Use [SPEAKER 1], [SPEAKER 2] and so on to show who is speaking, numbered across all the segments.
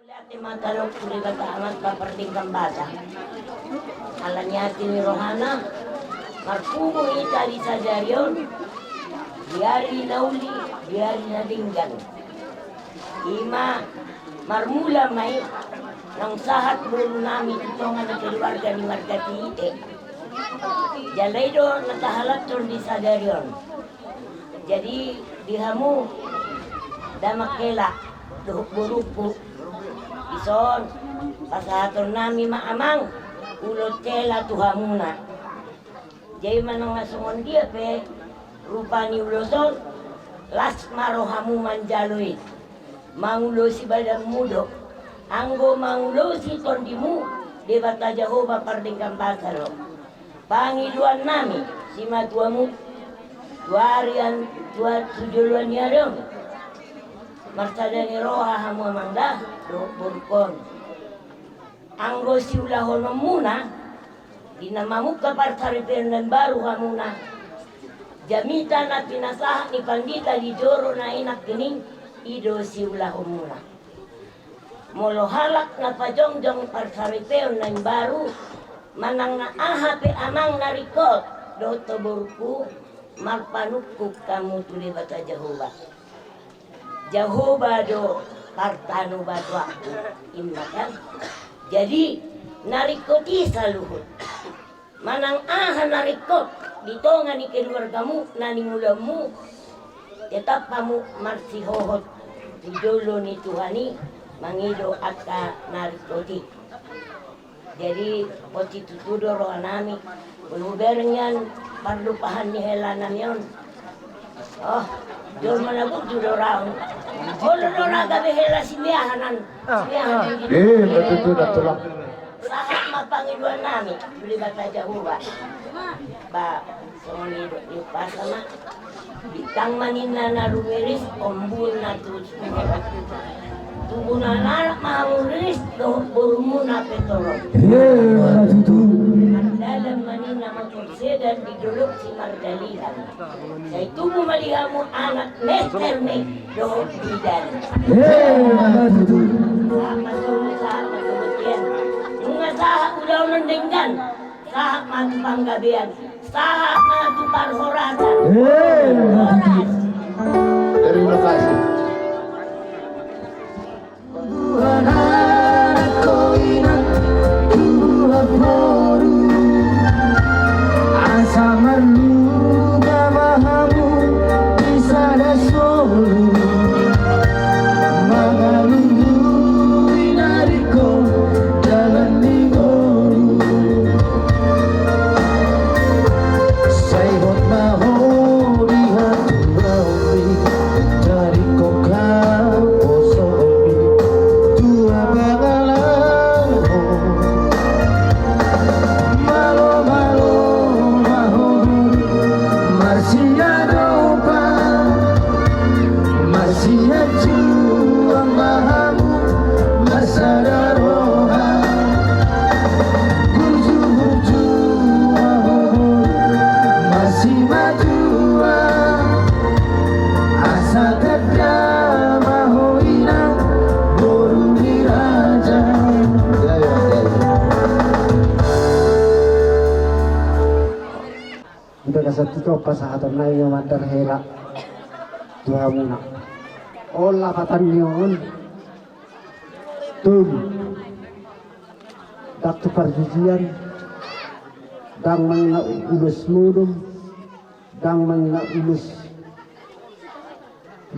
[SPEAKER 1] Ati matalong kuri bataangan paparting kambata. Alanya ni rohana, marpugo itali sa daryon, diari nauli, diari nadinggan. Ima, marmula may, nang sahat bulo namin ito nga nagkaluarga ni Margati ite. Jalay do natahalat di sa daryon. Jadi dihamu, damakela, duhuk-burupo, ison, pasahaton nami maamang, ulot tela tuhamuna. Jay manang nasungon dia pe, rupa ni uloson, las maro hamu manjaloy. Mangulo si badang mudo, anggo mangulo si tondimu, debata Jehovah pardingkan basaro. Pangiluan nami, si matuamu, tuarian, tujuluan yarong. Marsada ni roha hamu amangda, burkon. Anggo si ulahon muna, dinamamuk kapartaripen dan baru hamuna. Jamita na pinasaha ni pandita di joro na inak gening, ido si ulahon muna. Molohalak na pajongjong partaripen dan baru, manang na ahape amang narikot, doto burku, marpanukuk kamu tuli bata Jehovah. Jehovah do partanu badwa imbakan. Jadi narikoti saluhut. Manang aha narikot dito nga ni keluargamu nani mulamu tetap kamu marsihohot dijolo ni Tuhani mangido akka narikoti. Jadi poti tutudo roh nami berubernya parlupahan ni helanan yon. Oh, jol manabuk judo raun. Bolo dora gabe hela simiahanan.
[SPEAKER 2] Betul.
[SPEAKER 1] Sahat mapangiluan nami beli bata Jehovah. Ba soni do pasama. Bitang manina na rumiris ombul na tus. Tubuna anak mahuris do burumuna petolong. Dalam manina makursedan diduluk si Mardalihan. Sa tubuh malihamu anak Nester me do bidan. Sama kemudian. Bunga sahak udah mendenggan. Sahak matu panggabean. Sahak matu parhoratan. Horas.
[SPEAKER 2] Terima kasih. Satu pasahatan na yung mandar hela dua muna olah katan yon tum daktu perjujian dang mangna ulus mudum dang mangna ulus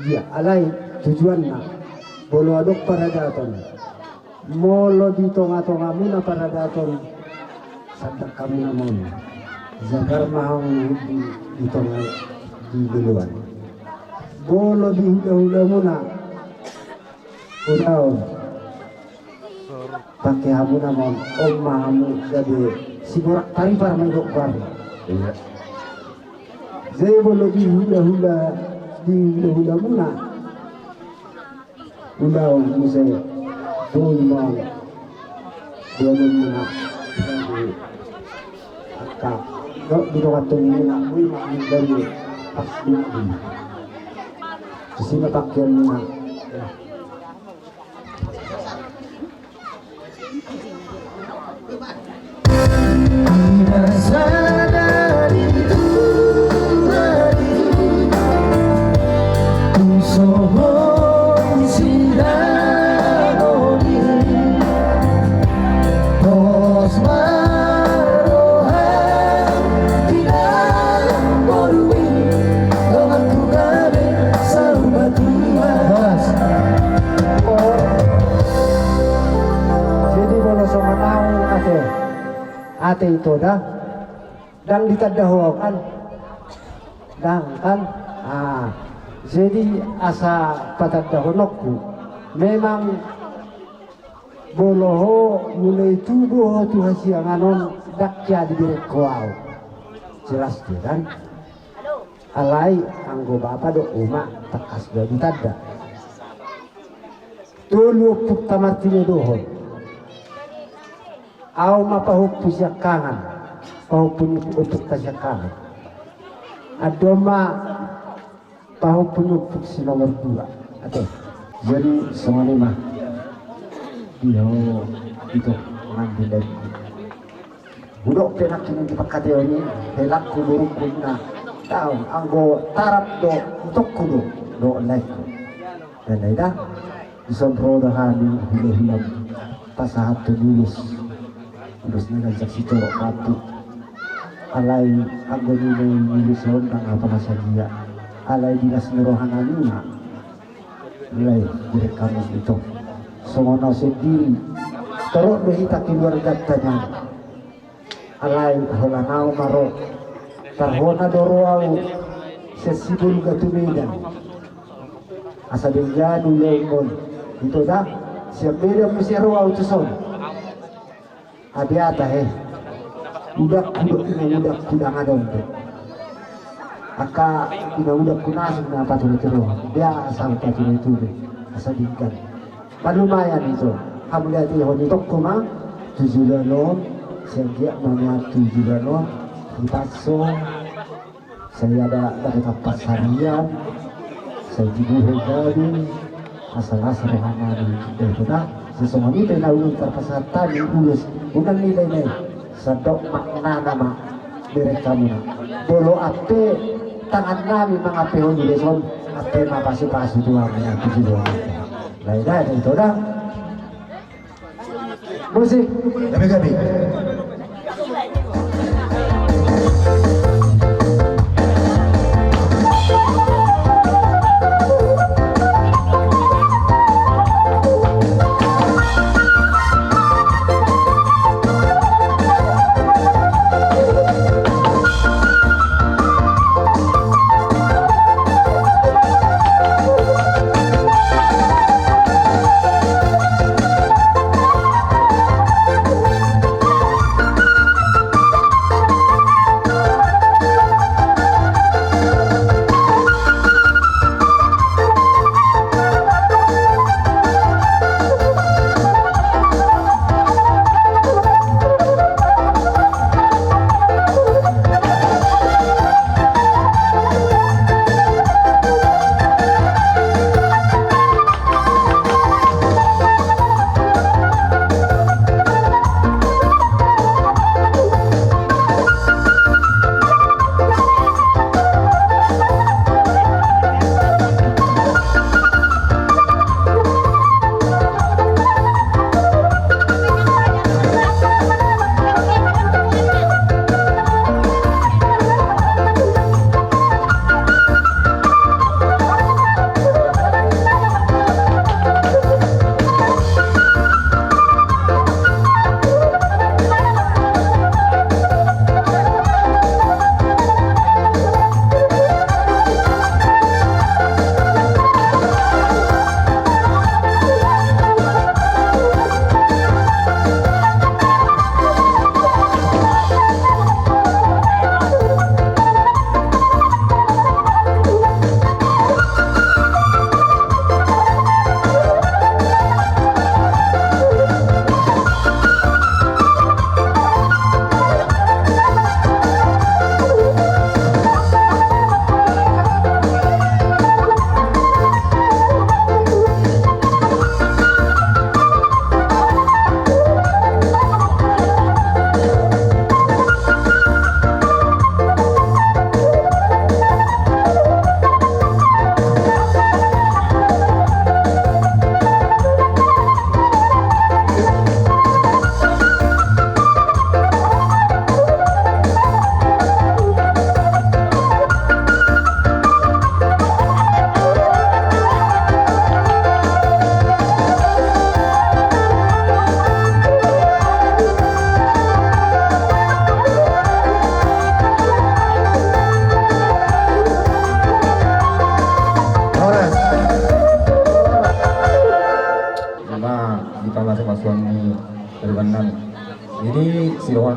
[SPEAKER 2] dia alai tujuanna bolo adok paradaton molo di tonga-tonga muna paradaton sadar kami namon zakar mahong di tengah di duluan. Bolo di hula-hula muna. Udaw. Pakai hamu namon mahamu jadi sigurak tari para menggokbar. Saya bolo di hula-hula muna. Udaw musay doon mo muna. Akak. Kau di waktu ini nak bui makan dari pas ini. Di sini tak kena. Nasadari Tuhan Kusohon Sinagoni Tos Marohan Tinang Borwi Dengan Tugabe Sama Tuhan Jadi kalau sama tahu ate itu dah dan ditadahukan dan kan jadi asa patadahunokku memang boloho mulai tubuh tu hasianganon dakya dibirek kuau jelas dia kan alai anggo bapa do uma takas do ditada tulu puk tamartine dohon au mapahuk pusyakangan pahuk punyupuk tasyakangan adoma pahuk punyupuk si nomor 2 atau jadi semuanya mah dia itu ngambil lagi budok penak ini dipakai ini helakku buruk na tahu anggo tarap do untuk kudu do like dan lainnya disembro dengan hilang pasahat tulis terus ngajak si corok kapuk alai anggo nilai miluson kang apa masa dia alai dinas nerohan alina nilai direkam itu semono sendiri teruk behita keluarga tanya alai holanau maro tarhona doroau sesibul gatumedan asa denjanu leikon itu dah siap beda musiarwa utuson Abiata udah ngadon aka udah kunasib na patuloy dia asal patuloy asal dikan lumayan itu hamliati honi tokkuma 7 lano sengkia namanya 7 lano dipaso saya ada dapat harian saya dibuhe dari asal-asal rohani itu dah sesungguhnya itu naulun terpesatan ulus bukan nilai sedok makna nama mereka muna bolo ape tangan nami mga pehon di deson ape mapasi-pasi tuwa mga tujuh lain itu dah musik gabi-gabi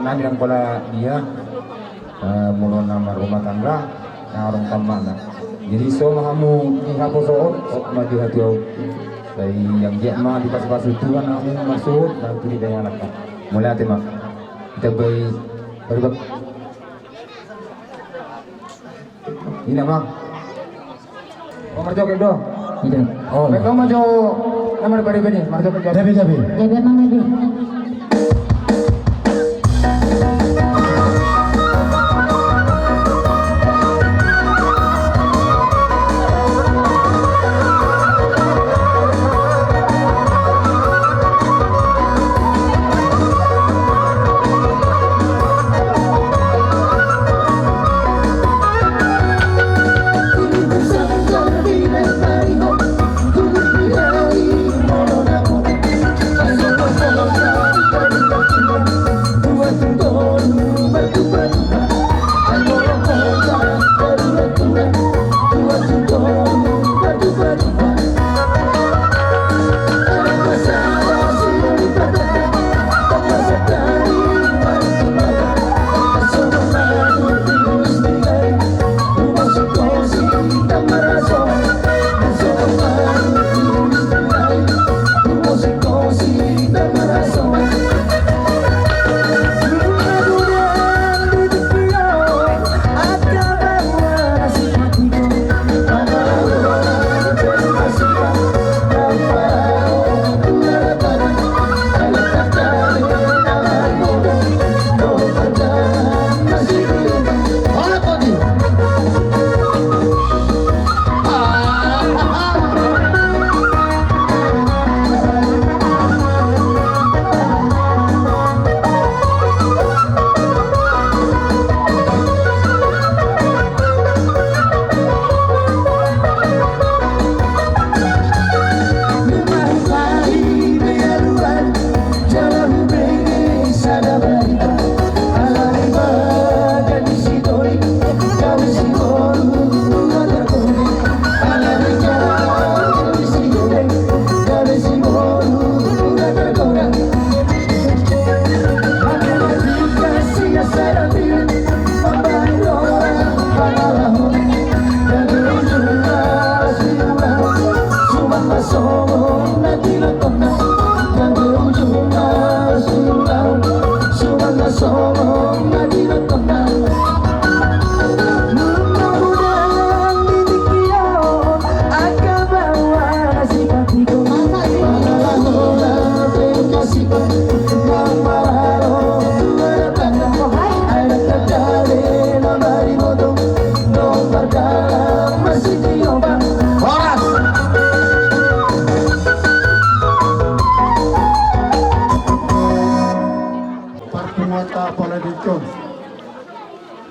[SPEAKER 3] nanti yang pola dia mulu nama rumah tangga yang orang tamana. Jadi so kamu ngapo soot maju hati au. Dari yang dia mah di pas-pas Tuhan kamu masuk dan tuli dengan anak. Mulai hati mah kita berbab ini mah. Oh marjo kedo.
[SPEAKER 4] Tidak. Oh.
[SPEAKER 3] Kedo marjo nomor beri-beri marjo kedo.
[SPEAKER 4] Jabe. Jabe mang jabe.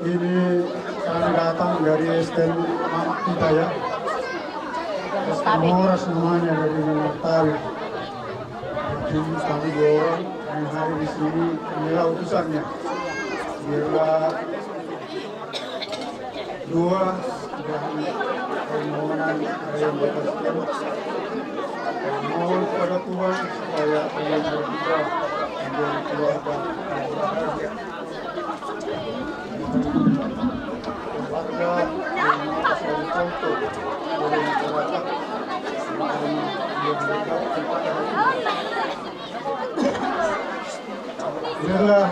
[SPEAKER 2] Ini kami datang dari STN Hidayah. Moras namanya dari Mentari. Jadi kami 2 orang yang hari di sini inilah utusannya. Biarlah 2 permohonan yang berkaitan mohon kepada Tuhan supaya kalian bisa menjadi keluarga yang bahagia. Keluarga yang selalu contoh dari masyarakat biarlah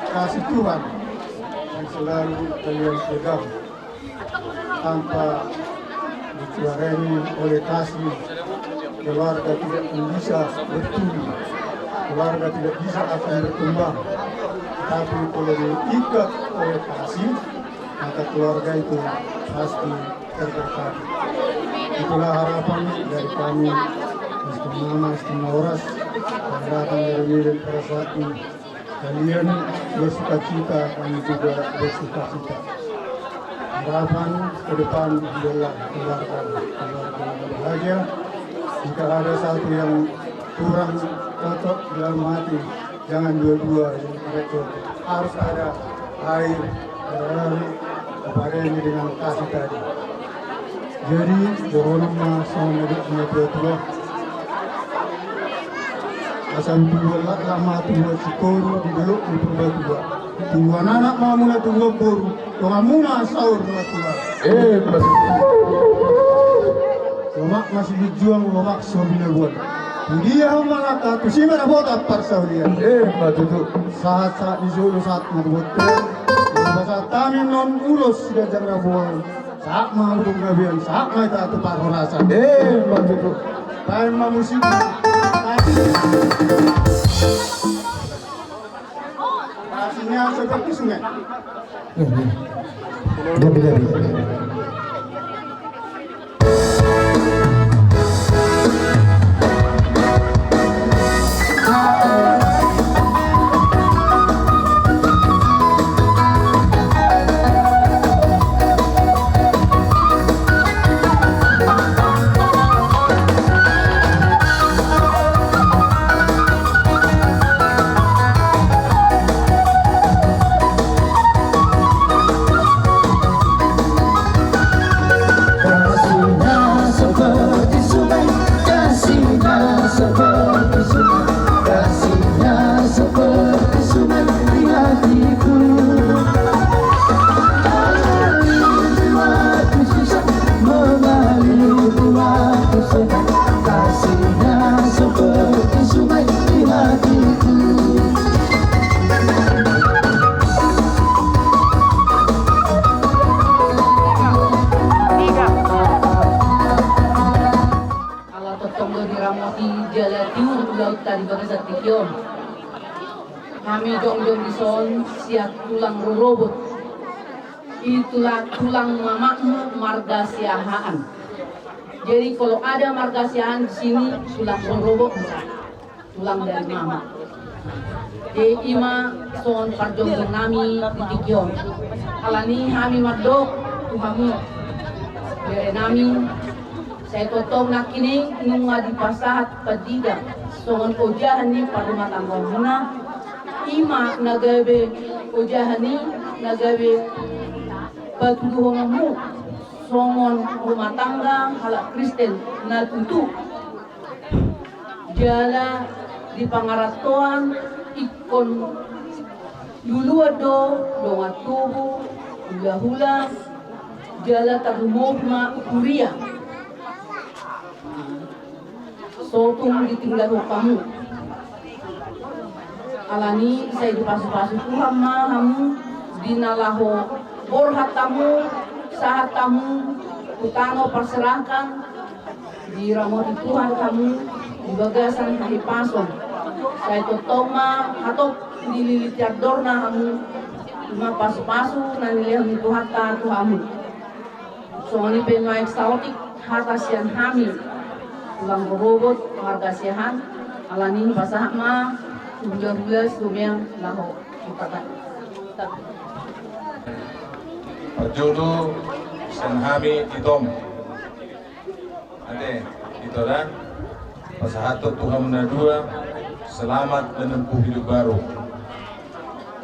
[SPEAKER 2] kasih Tuhan yang selalu kalian pegang tanpa dicurangi oleh kasih. Keluarga tidak bisa bertumbuh, keluarga tidak bisa akan berkembang. Tapi kalau diikat oleh kasih, maka keluarga itu pasti terberkati. Itulah harapan dari kami, Istimewa Oras, yang datang dari Milik pada saat ini. Kalian bersuka cita, kami juga bersuka cita. Harapan ke depan adalah keluarga yang bahagia. Jika ada satu yang kurang cocok dalam hati, jangan dua-dua yang tidak cocok. Harus ada air kepada ini dengan kasih tadi. Jadi, mohon maaf sama Tuhan. Asal dua lama tua cikuru di belok di Purba Tua. Tuhan anak mamuna tunggobur, Tuhan muna sahur na Tuhan. Lomak masih dijuang, lomak sobina buat. Dia malaka tu sima na bota parsa dia. Saat disuruh saat mabot. Bahasa tamin non ulos sudah jangan buang. Saat mau gabian, saat mai ta tu par rasa. Matutu. Tain mamusik. Aslinya seperti sungai.
[SPEAKER 4] Gabi-gabi.
[SPEAKER 5] Kami jong-jong dison siap tulang robot. Itulah tulang mamakmu marga siahaan. Jadi kalau ada marga siahaan di sini tulang robot tulang dari mama. Di ima son parjong nami di tikion. Alani kami madok tuhamu. Dari nami saya totong nakini nunga di pasahat padida. Son ojahan ni parumah tangga muna. Ima nagabe ujahani nagabe patuduhongamu songon rumah tangga halak Kristen na tutu jala di pangaratoan ikon luluado donga tubu hula-hula jala tarumogma kuria sotung ditinggal kamu alani saya dipasu-pasu Tuhan mahamu dinalaho borhatamu sahatamu utango perserahkan di ramot Tuhan kamu di bagasan hahipason saya totoma atau dililit yardorna kamu cuma pasu-pasu nanilihan itu hatta Tuhanmu soalnya penwa ekstaotik hata sian hamil ulang robot pengargasiahan alani pasahma 17 lumiang laho mutakan.
[SPEAKER 6] Perjodoh senhami itom. Ade itolah pasahato Tuhan menadua selamat menempuh hidup baru.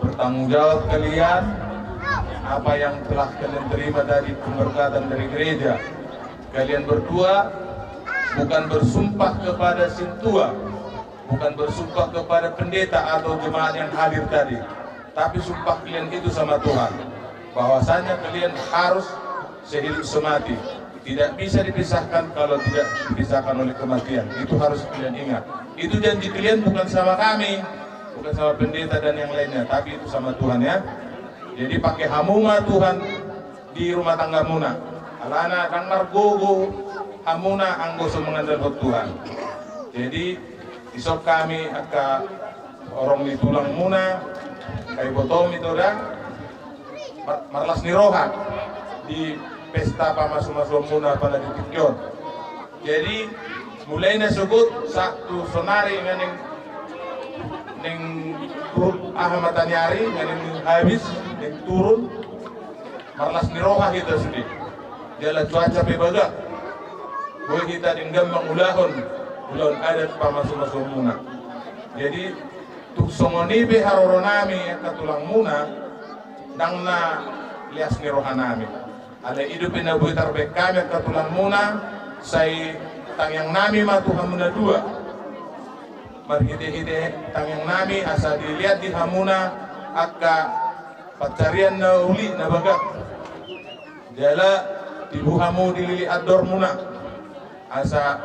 [SPEAKER 6] Bertanggung jawab kalian apa yang telah kalian terima dari pemberkatan dari gereja. Kalian berdua bukan bersumpah kepada sintua, bukan bersumpah kepada pendeta atau jemaat yang hadir tadi, tapi sumpah kalian itu sama Tuhan bahwasanya kalian harus sehidup semati, tidak bisa dipisahkan kalau tidak dipisahkan oleh kematian. Itu harus kalian ingat. Itu janji kalian bukan sama kami, bukan sama pendeta dan yang lainnya, tapi itu sama Tuhan ya. Jadi pakai hamuma Tuhan di rumah tangga muna alana dan margogo hamuna anggo mengandalkan Tuhan. Jadi isok kami aka orang di tulang muna kay botom itu dah marlas nirohan di pesta pamasu-masu muna pada di Tikyon. Jadi mulai na sugut satu sonari nganing ning Ahmad Tanyari nganing habis ning turun marlas niroha kita sedih. Jala cuaca bebaga. Boleh kita dinggam mengulahon ulon adat pamasu-masu muna. Jadi tuk songoni be haroronami katulang muna dangna lias ni rohanami. Ada idupin na buitar be kami katulang muna say tangyang nami matuhan muna dua. Marhide-hide tangyang nami asa dilihat di hamuna akka pacarian na uli na bagat. Jala tibuhamu dilili ador muna. Asa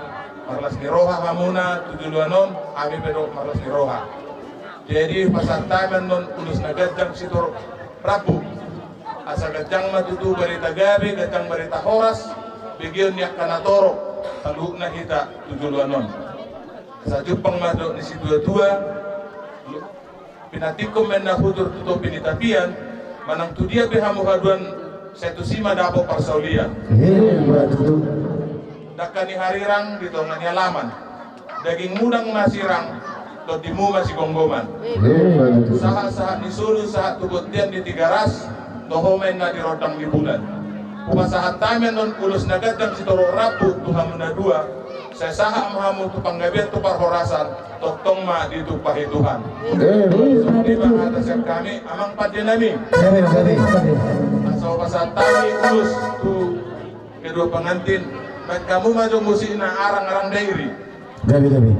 [SPEAKER 6] marlas ni roha hamuna tujuanon kami pedok marlas ni roha. Jadi pasantaman non ulus na gadjang sitor Rabu. Asa gadjang matutu barita gabi, gadjang barita horas, bigyan niya kanatoro, taluk na kita tujuanon. Sa Jepang madok ni si dua-dua, pinatikom men na hudur tuto pinitapian, manang tu dia behamu haduan setu sima dapo parsaulian. Dakani harirang dito nga nialaman, daging mudang masirang, do dimu masih gonggoman. Saha-saha nisulu saha tugutian di Tigaras, do homen na di rodang libunan. Pumasahan tamen non ulus nagadang si toro Rabu tuhamu na dua, saya saha mahamu tu panggabian tu parhorasan, totong ma di tu pahituhan. Di bang atas yang kami, amang padyanami. Asal pasahan tami ulus tu kedua pengantin, baik kamu maju musik na arang-arang dairi.
[SPEAKER 2] Gabi.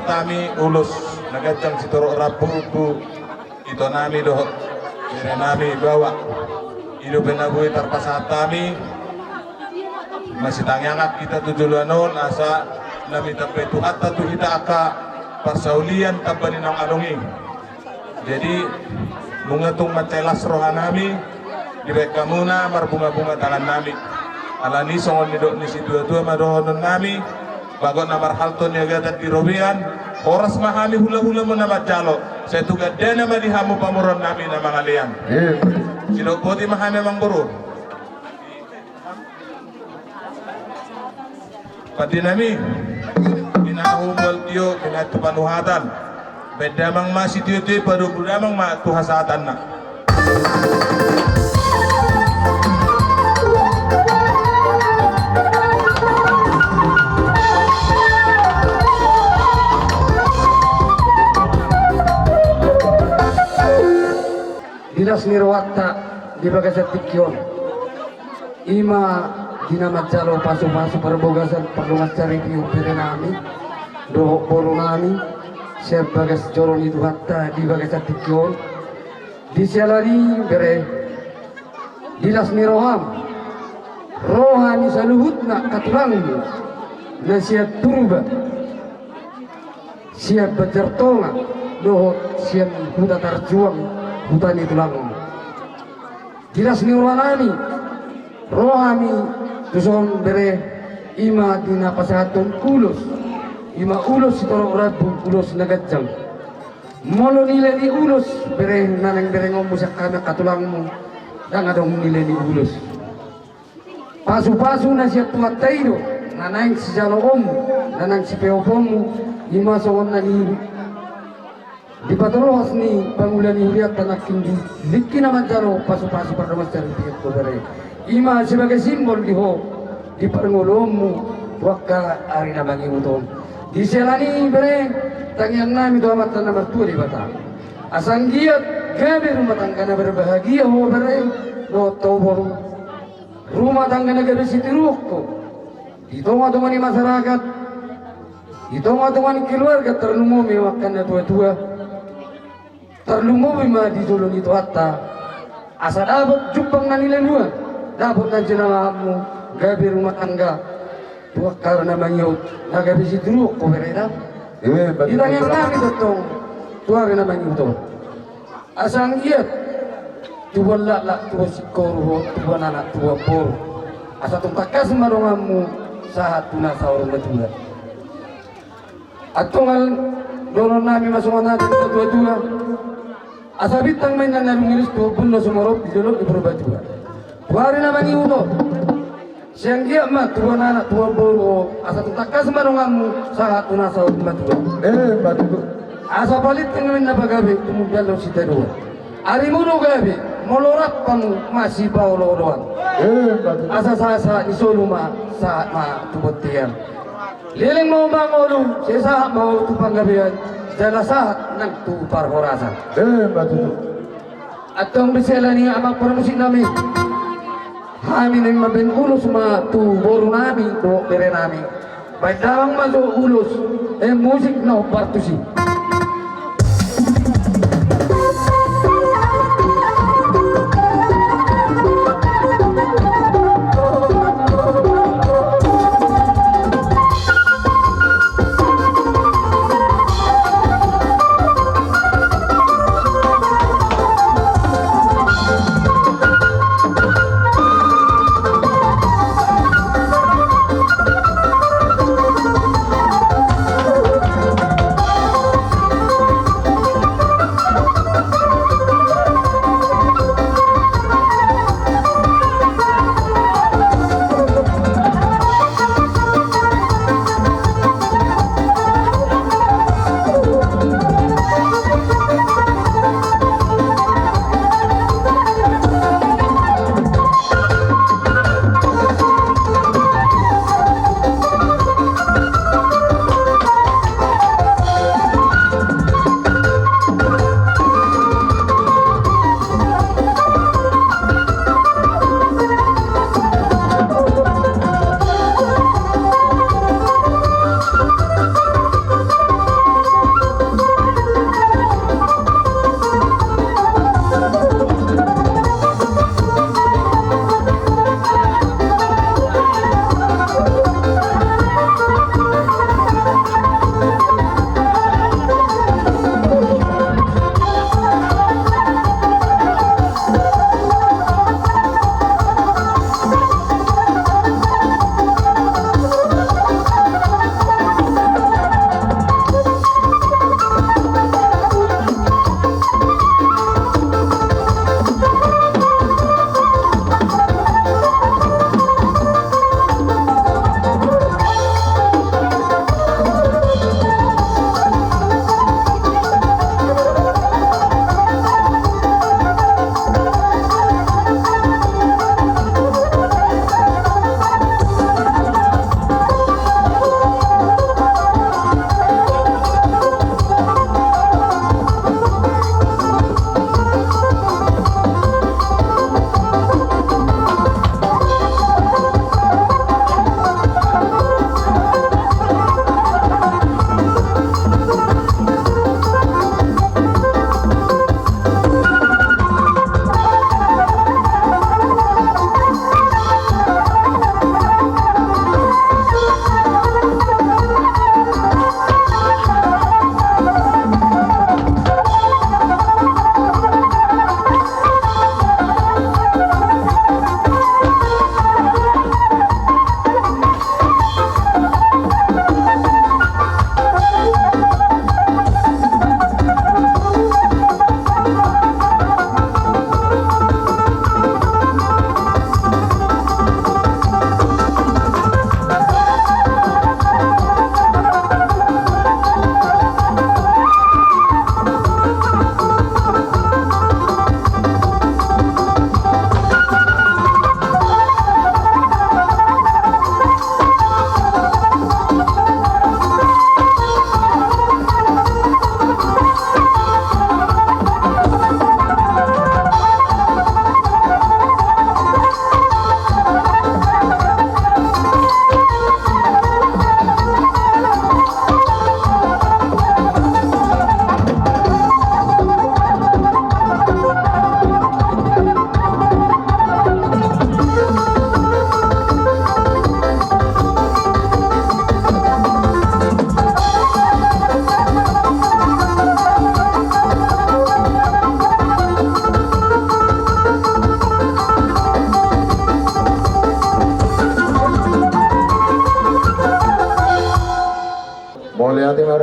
[SPEAKER 6] pasatami ulus nagacang sitoro rabu ito nami doh kere nami bawa ido penabui tarpasatami masih tangyangak kita tujuluanon asa nami tapetu hatta tu hita aka pasaulian tabani nang alungi jadi mengetung mencelas rohanami direka muna marbunga-bunga tangan nami alani songon nidok ni situa-tua madohonon nami bagot namar halton ya gatat di robian oras mahami hula-hula menabat jalo saya tugas dana madihamu pamuron nami na mga liang sinok poti mahami mang buru pati nami pinahumol tiyo pinatupanuhatan bedamang masih tiyo-tiyo padu budamang tuhasatan na
[SPEAKER 2] Dinas Nirwata di bagasan tikyon ima dinamajalo pasu-pasu perbogasan perluas cari piu nami dohok boru nami sebagai joron itu hatta di bagasan tikyon di sialari bere Dinas Niroham rohani saluhutna katulang na siap turba siap becertonga dohok siap huta tarjuang hutan itu lang Dinas Nirohanami rohami tuson bere ima dina pasatun ulus ima ulus sitoro rabu ulus nagajang molo nilai di ulus bere nanang bere ngomusak kana katulangmu dan adong nilai di ulus pasu-pasu na siya tuat tayo nanang si jalom nanang si peopomu ima songon na ni di patolohas ni pangulan ni Huriat tanak kindi dikki naman jaro pasu-pasu perluas cari piu bere ima sebagai simbol di ho di pangolomu wakka ari na mangiuton di selani bere tangyang nami do amat na mertua di bata asang giat gabe rumah tangga na berbahagia ho bere do toboru rumah tangga na gabe sitiruk to ditonga-tonga ni masyarakat ditonga-tonga ni keluarga terlumumi wakka na tua-tua terlumumi ma di dulun itu hatta asa dapat jupang na nilai dua dapat na jenamamu gabi rumah tangga tua karena mangyut na gabi si duruk ko bereda itang yang nami dotong tua karena mangyut to asang iyat tua lak tua sikoro tua nanak tua por asa tungkakas marongamu saat tuna saurung betul atungal donon nami masuk natin tua-tua asa bitang main na narungilis to bunno sumorop di dolok di perbatuan tuari naman iuto siyang giyak ma tuwa nanak tuwa boro asa tutakas marungamu sa tuna sa batuan batu asa palit ngamin na pagabi tumubian lo si tedua ari muno gabi molorap pamu masih baolo-oloan asa sa isoluma sa ma tubutian liling mau bangolo sesa mau tupang gabian jala sahat nang tu parhorasan batu atong bisela ni amang permusik nami kami nang maben ulus ma tu boru nami do bere nami baik dawang masuk ulus musik no partusi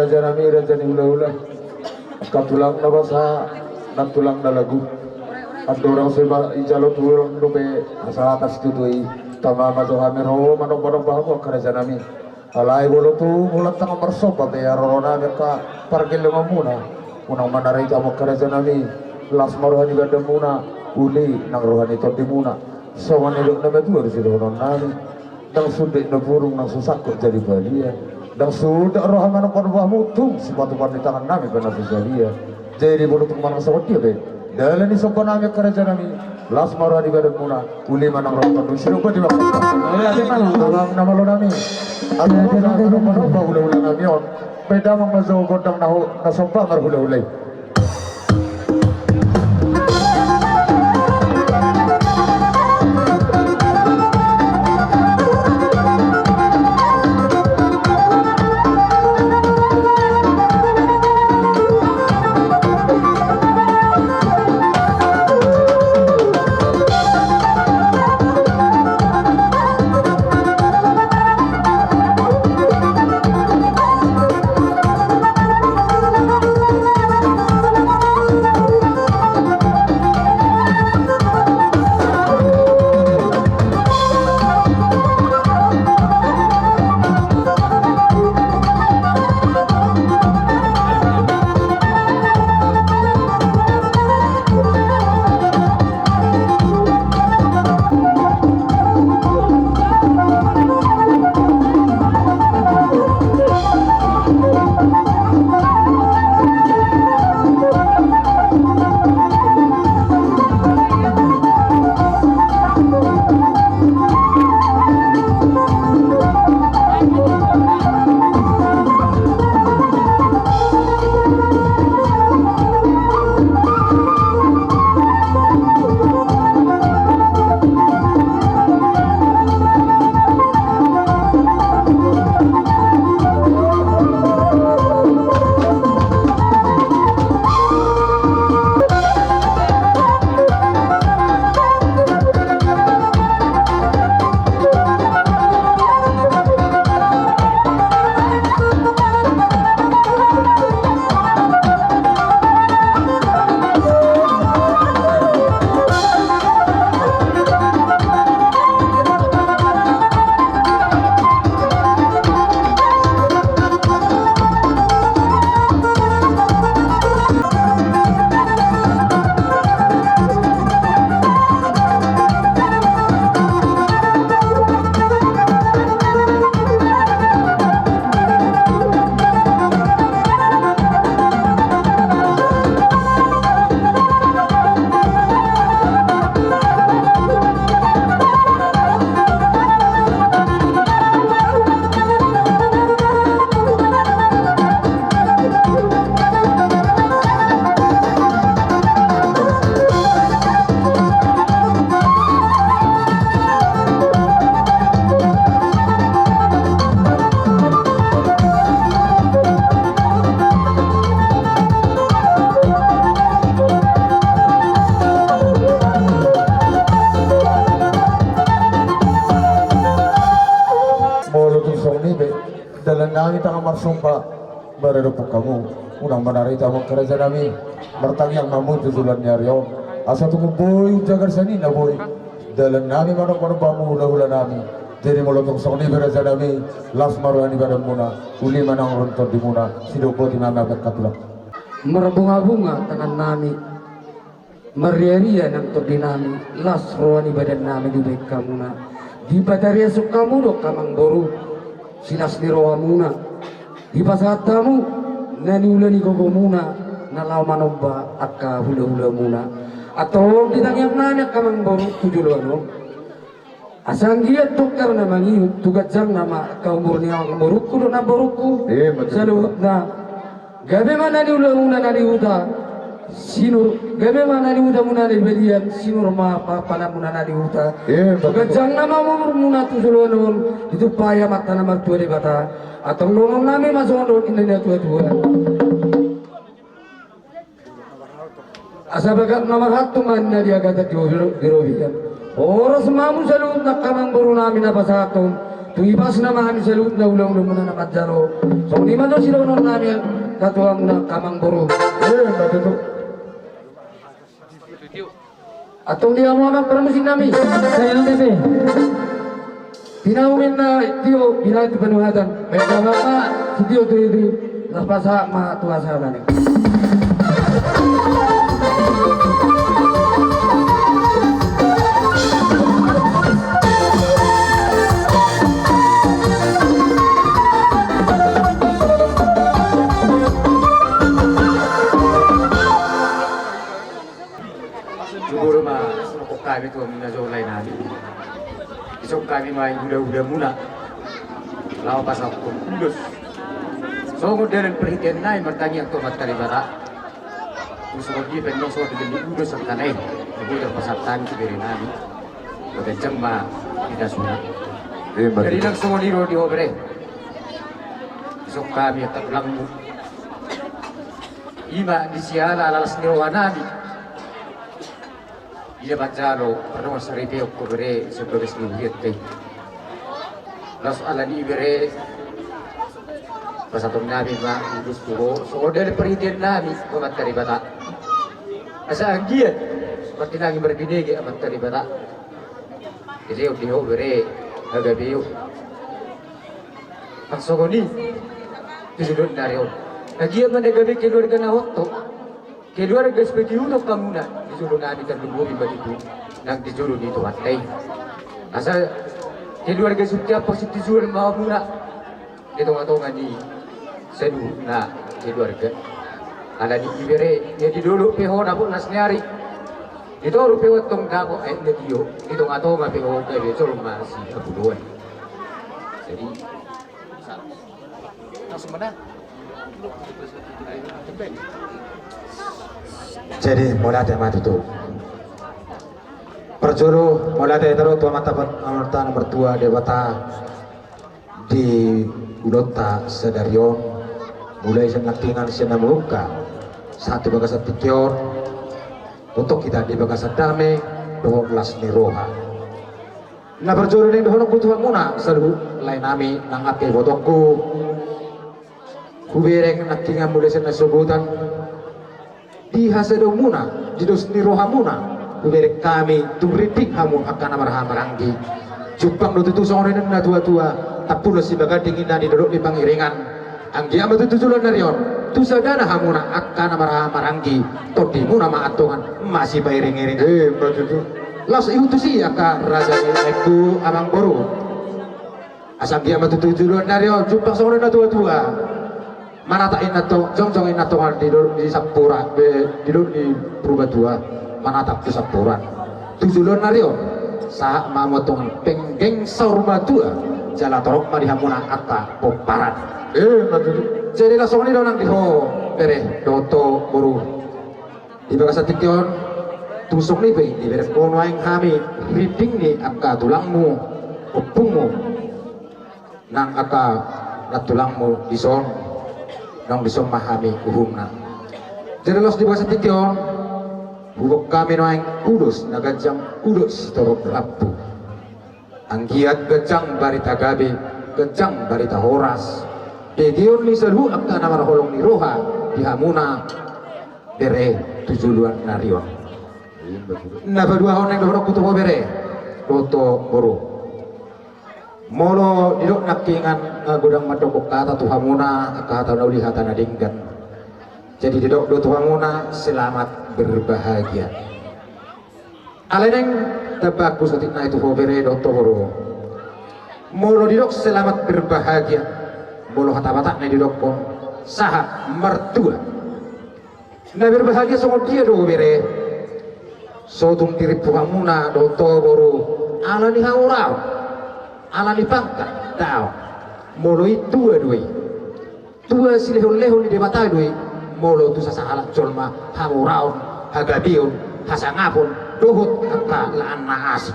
[SPEAKER 3] raja nami raja ni hula-hula katulang na basa natulang na lagu at dorang seba ijalo turun dope asa atas tutui tama mato hamero manong bahamo karaja nami alai bolo tu mulat tang marsopa te arona ka pargil muna unang manaray kamo karaja nami las maruhani ganda muna uli nang rohani to muna so manilok na metu harus doron nami dang sudah na burung nang susakot jadi balia dang sudah roh manong korba mutung sepatu di tangan nami benar sejalia jadi bolo tu manang sakot dia be dalan ni sopo nami karaja nami las maruhani ganda muna uli manang roh kondo sino ko di ba nama lo nami ano manong hula-hula nami on beda mang mazo godang na sopa mar hula-hulay. dalan nami tanga marsumpa barerupok kamu unang manarita mo kerja nami bertangyang mamu tutulan nyaryo asa tungo boy jagar sani na boy dalan nami manok bamu hula-hula nami jadi molotong sokni kerja nami las maruhani badan muna uli manang rontor di muna sidopo di mama berkatulak
[SPEAKER 7] merbunga-bunga tangan nami meria-ria nang todi nami las rohani badan nami di baik kamuna di bataria sukamu do kamang boru sinas di roha muna di pasatamu nani ulani gogo muna nalau manomba akka hula-hula muna atau di tangyang nana kamang boru tujuloano asang giat tukar na mangi tugat jang nama kaumur ni ang boruku do na boruku salut na gabe mana ni ulah nani uda sinur gabe mana ni uda muna ni belian sinur ma pana muna nani uda tugat jang nama muna tujuloano itu paya mata nama tua di bata atau nolong nami masuk indonesia tua asa bagat nomor satu mana dia kata dirobikan oras mamu salut nak kamang boru nami napa satu tuibas naman sa loob na ulang muna na kadyaro. So di man daw sila nung namin katuwang na kamang buro. Batuto. Atong di mo ang permusin namin.
[SPEAKER 4] Sayang bebe.
[SPEAKER 7] Tinawin na Tio, binayad ito panuhatan. May tama ka, si Tio ito napasa matuwa sa namin.
[SPEAKER 8] Siguro masukok kami ito ang minazolay namin. Isok kami maing huda-huda muna. Lawa pa sa kulos. So kung dahil perhatian na, martanya ang tumat kalibata. Kung sukot di, penong sukot di ulos ang kanay. Nagudang pasaptan si Beri namin. Pagkadyang ma-inasuna. Dari lang sukot ni Rodi Obre. Isok kami at taglang mo. Ima, di siya alalas ni Rohan namin. Ia bacalo perno sarite oktobre sebagai selihat las ala ni bere pasatom namin ma udus puro so order perhatian namin kumat karibata asa anggiat seperti nanging berbinege amat karibata jadi udiho bere agabiyo ang sogoni tisidon narion nagiat man agabi keluarga na waktu keluarga seperti untuk kamuna disuruh nabi terleburi begitu nang disuruh itu hatai asal keluarga setiap positif disuruh mau muna ditonga-tonga di sedu na keluarga ala di ibere ya di dulu peho na pun nasnyari itu rupe watong dako ay nadiyo ditonga-tonga peho kay betul masih kebuduan jadi langsung mana
[SPEAKER 3] Jadi mulai dari mati tu. Perjuru mulai dari terus tua mata nomor 2 dewata di Udota Sedarion mulai senaktingan senamuka satu bagasa tikior untuk kita di bagasa dame 12 niroha. Nah perjuru ini dohon kutuhan muna selalu lain nami nang ape botokku kubereng naktingan mulai senasubutan di hasadong muna, di dos niroha muna, kuberek kami tumritik hamun akan amaranggi. Jupang do tutu sore na tua-tua, tapulo si baga dingin di dodok di pangiringan. Ang dia matutujulan narion, tu sadana hamuna akan amaranggi. Todi muna maatongan masih pairing-iring. Betul. Las itu sih aka raja itu amang boru. Asal dia matutujulan narion, jupang sore na tua-tua. Mana tak inat to, jong inat to di Sapura, di Purbatua, mana tak di Sapura. Tujuan nario, saat mamotong penggeng Saurbatua, jalan torok marihamuna atta poparan. Jadi langsung ini donang diho, bere doto buru. Di bagasa tikion, tusuk ni be, di bere kono yang kami reading ni akka tulangmu, opungmu, nang akka natulangmu di son. Nang bisa memahami uhumna. Jadi los di bahasa tikion, hubuk kami noeng kudus, nagajang kudus torok rapu. Anggiat gajang barita gabi, gajang barita horas. Dedion misalhu akan nama holong ni roha, dihamuna bere tujuan narion. Nah berdua honeng dorok kutu bere, roto boru. Molo didok nakingan gudang madokok kata tuhamuna kata nauli hata nadinggan. Jadi didok do tuhamuna selamat berbahagia. Aleneng tebagus ketika itu hobere do toro. Molo didok selamat berbahagia. Molo hata batak na didok pun saha mertua. Na berbahagia sama dia do hobere. Sotung diri tuhamuna do toro ala ni haurau. Ala ni pangkat tao molo itu tua silehon-lehon di debatai doi molo tu sasa alak jolma hamuraun hagabiun hasangapun dohut angka laan naas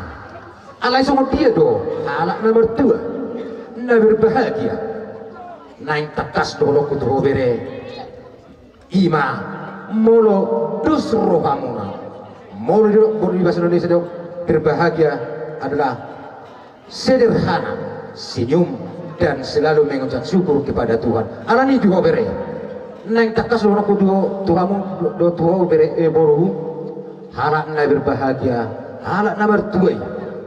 [SPEAKER 3] alai sama dia do alak nomor 2 na berbahagia naik takas dolo kutu bere ima molo dus rohamuna molo di bahasa Indonesia do berbahagia adalah sederhana
[SPEAKER 8] senyum dan selalu mengucap syukur kepada Tuhan. Alani dua bere. Neng takas loro ku dua Tuhamu dua Tuhan bere boru. Halak na berbahagia, halak na bertuai.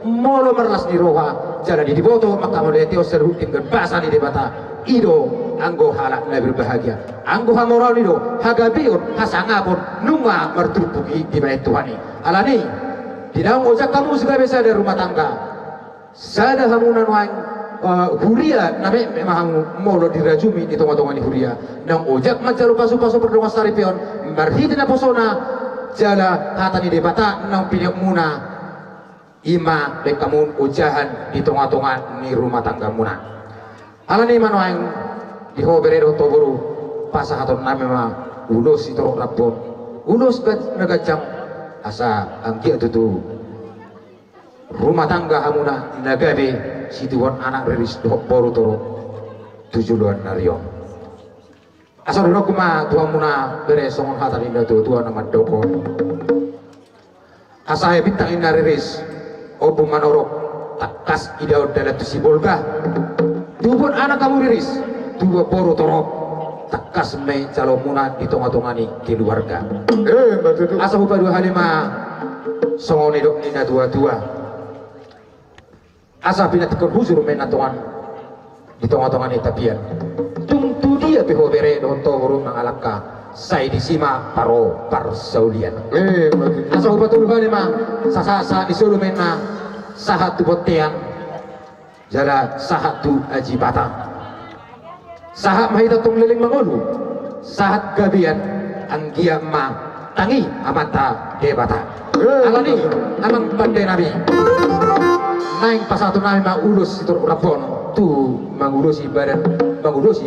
[SPEAKER 8] Molo merlas ni roha jalan di boto maka mulai teo seru dengan bahasa di debata. Ido anggo halak na berbahagia. Anggo hamoral ido hagabiun hasangapun nunga mertupuki di bait Tuhan ini. Alani di dalam ojak kamu sudah bisa dari rumah tangga. Sada hamunan wang huria nabe memang molo dirajumi di tonga-tonga ni huria. Nang ojak macaru pasu-pasu berdua saripion marhidna posona jala hatani debata nang pinyak muna ima bekamun ujahan di tonga-tonga ni rumah tangga muna. Alani manoang di hoberedo toburu pasahaton namema ulus itu rapon ulus nagajam asa angki tutu rumah tangga hamuna nagabe situan anak riris boru toro tujuan narion asa dulu kuma tuan muna bere songon hatan indah tuan nama doko asa he bintang indah riris obu manorok takas idau dalam tusi bolga tuan anak kamu riris dua boru toro takas me calon muna di tonga-tongani keluarga asa hupa dua halima songon idok indah dua-dua asa pinatikon huzur menatongan di tonga-tongan ni tapian tungtu dia beho bere don toro mangalaka sai di sima paro parsaulian asa upa tulu bali ma sasa disulu mena sahatu botean jala sahatu ajibata sahat mahita tong liling mangulu sahat gabian anggia ma tangi amata debata alani amang pandai nabi naing pasatu nami mangulus itu rapon tu mangulusi badan mangulusi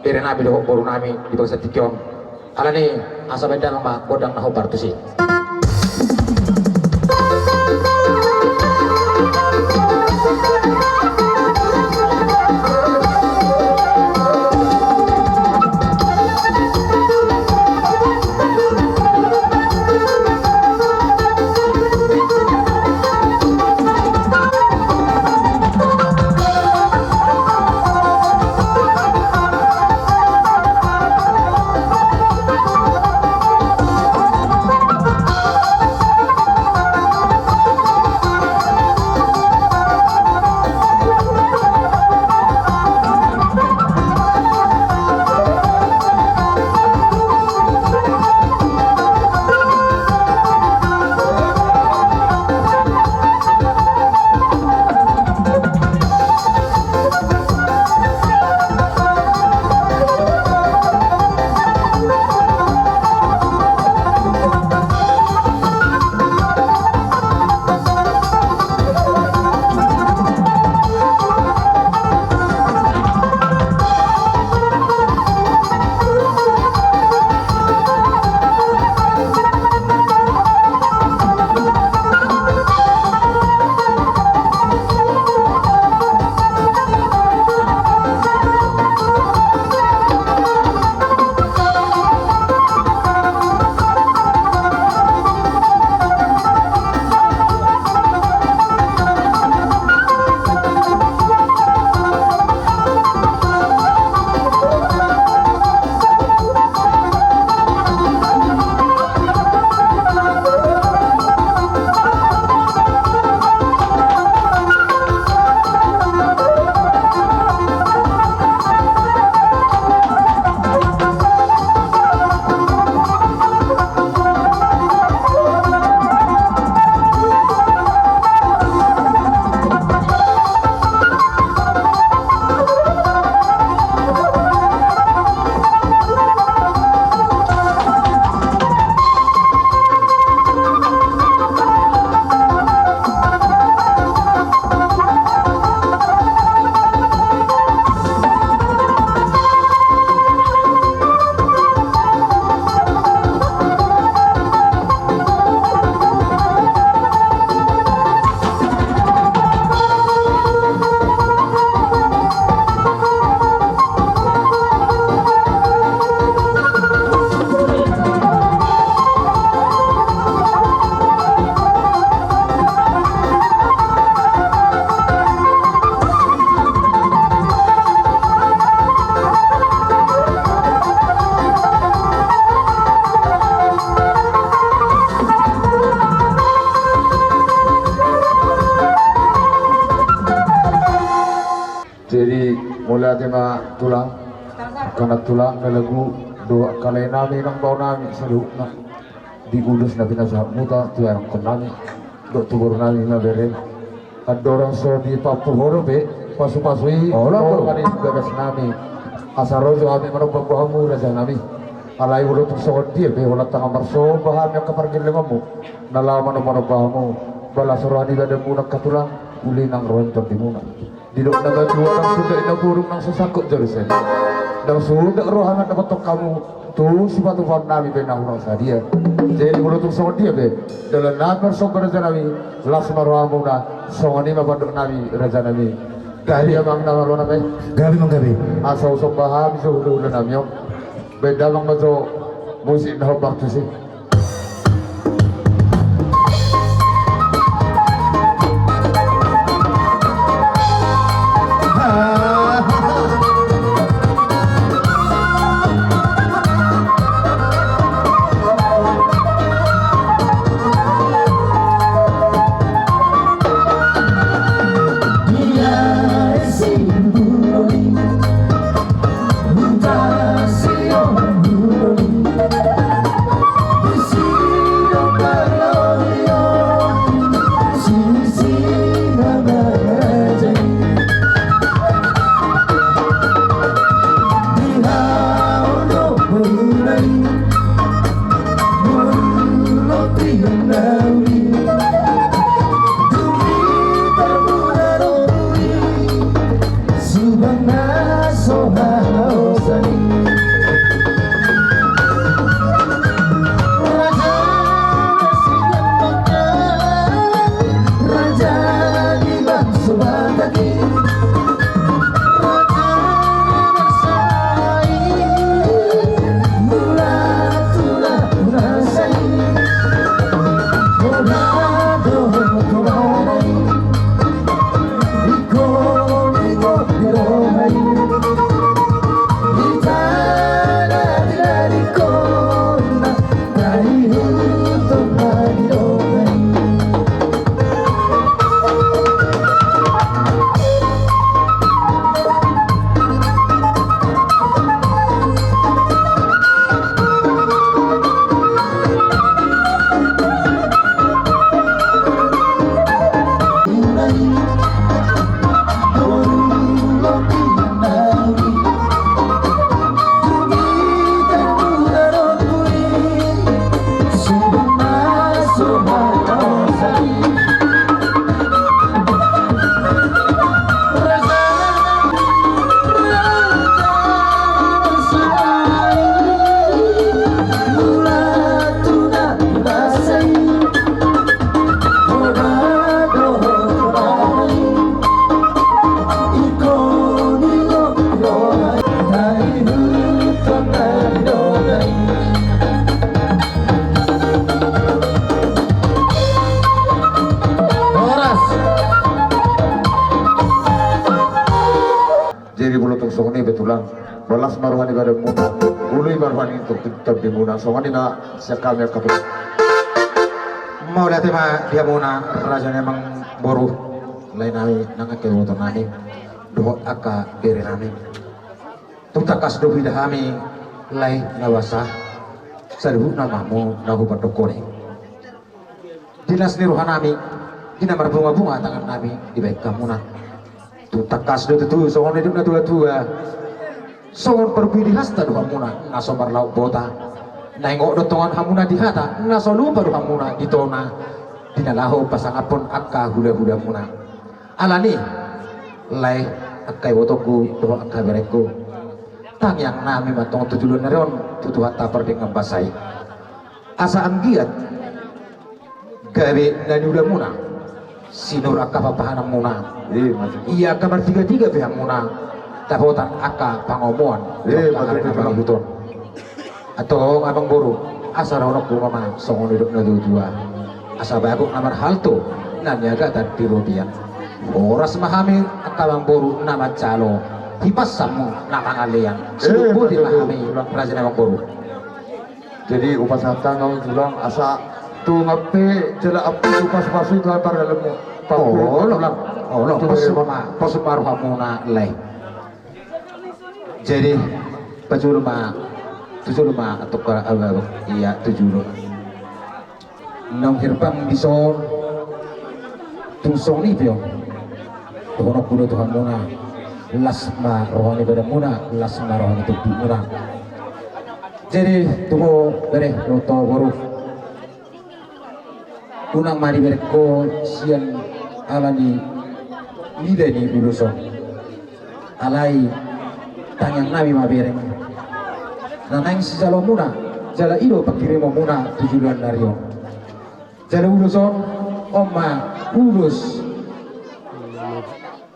[SPEAKER 8] beren nabi doh boru nami di bangsa tikion alani asa beda nama bodang naho partusi
[SPEAKER 3] Mola tema tulang karena tulang na lagu doa kalay namin ang bau namin sa na diulos na pinasahap muta tuwarang konami do tubur namin na beren at dorang so di papuhoro be pasu-pasui orang kani gagas namin asarojo kami managbabahamu raja namin alay ulo tuk sa dia be wala tanga marso baham yang kapargil lemamu nalaman managbahamu bala surani gada munak katulang uli nang rontor di muna didok na gadua nang sudah inaburung nang sesakot jarisan nang sudah rohangan na batok kamu tu sifatu fan nabi be nang sa dia jadi ulo tuk sa dia be dalam nabar so raja nabi lasma rohamu na songani mabandok nabi raja nabi gabi abang nama lo nabi
[SPEAKER 2] Gabi mang gabi.
[SPEAKER 3] asal so baham so ulo nabi yo beda bang majo musik na hobak tu sih jadi bulu tung songni betulang balas marwani gada muna ului marwani untuk tetap di muna songani na sekami kapal
[SPEAKER 8] mau lihat tema dia muna raja memang boru lain nami nangkat ke motor nami doh aka beri nami tuta kas do bidah kami lain nawasa sarbu namamu nagu patokore dinas ni rohanami dina berbunga-bunga tangan nami di baik kamuna tuta kas do tu songon hidup na tua-tua songon perpilih hasta do hamuna naso marlau bota nengok do tongan hamuna di hata naso lupa do hamuna di tona dinalaho pasangapon akka hula-hula muna alani lai akkai wotoku do akka bereku tang yang nami matong tutulun naron tutu hatta dengan basai asa anggiat gawe nani udah muna sinur akka papahanam muna iya kamar tiga-tiga pihak muna tapotan akka pangomoan betul atau abang boru asa ronok mama songon hidup na dua asa bagok namar halto nanyaga tadi rupiah oras mahami akka bang boru nama calo hipas samu nama ngalian seluruh dimahami raja abang boru
[SPEAKER 3] jadi upasata ngau julang asa tu ngape jela api upas-pasu itu antar dalammu
[SPEAKER 8] oh lo pas maruh hamuna leh Jadi tujuh rumah atau iya 7 rumah. Nang hirbang biso tungsong ni pio. Tuhan kudo Tuhan muna. Lasma rohani pada muna, lasma rohani tu muna. Jadi tuho dari roto baru. Unang mari berko sian alani nida ni buluso. Alai tanyang nabi mabereng. Nanang si jalo muna, jala ido pakirimo muna tujuan nario. Jala uluson oma ulus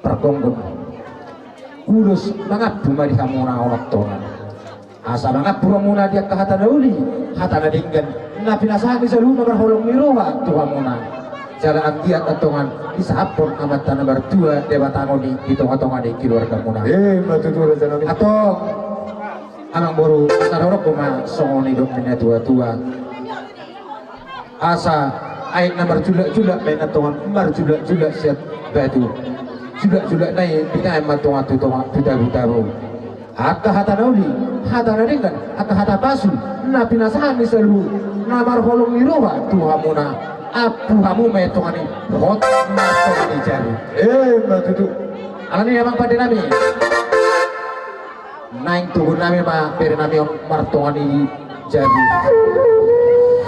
[SPEAKER 8] pergonggon. Ulus banget bumari kamuna onok tongan. Asa banget pura muna dia kahata dauli, hata nadinggan. Na pinasaki sa luna berholong miroha tuha muna. Jala anggiat atongan isapon amat tanah berdua debatango di hitung-hitungan di keluarga muna.
[SPEAKER 3] Matutura sa namin.
[SPEAKER 8] Atau amang boru sarorok kuma songon hidup mina tua-tua. Asa aik na marjulak-julak main atongan marjulak-julak siap batu. Julak-julak naik bina emat tongan tuta-tabu. Hata nauli, hata naringan, hata pasu. Na pinasahan ni selalu na marholong miroha tuha muna. Apu kamu metongani hot matongani jari.
[SPEAKER 3] Matutu.
[SPEAKER 8] Alani emang pada nami. Naing tuhun nami ma peri nami martongani jari.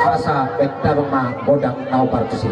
[SPEAKER 8] Asa bekta ma bodang nau partusi.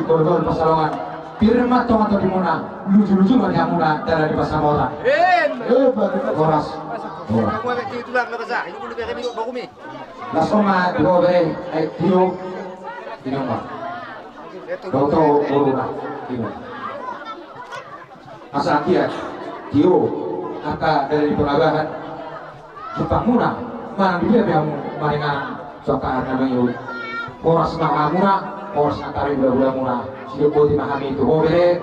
[SPEAKER 8] Dol pasalongan pirma tong atau dimuna lucu-lucu banyak muna dari pasamola koras lasoma dua bere tio dinoma doto uruna tio asa kia tio angka dari pelabahan Jepang muna mana dia biamu maringan soka namanya koras mahamuna Pors antara bulan murah, siapa dimahami itu, boleh,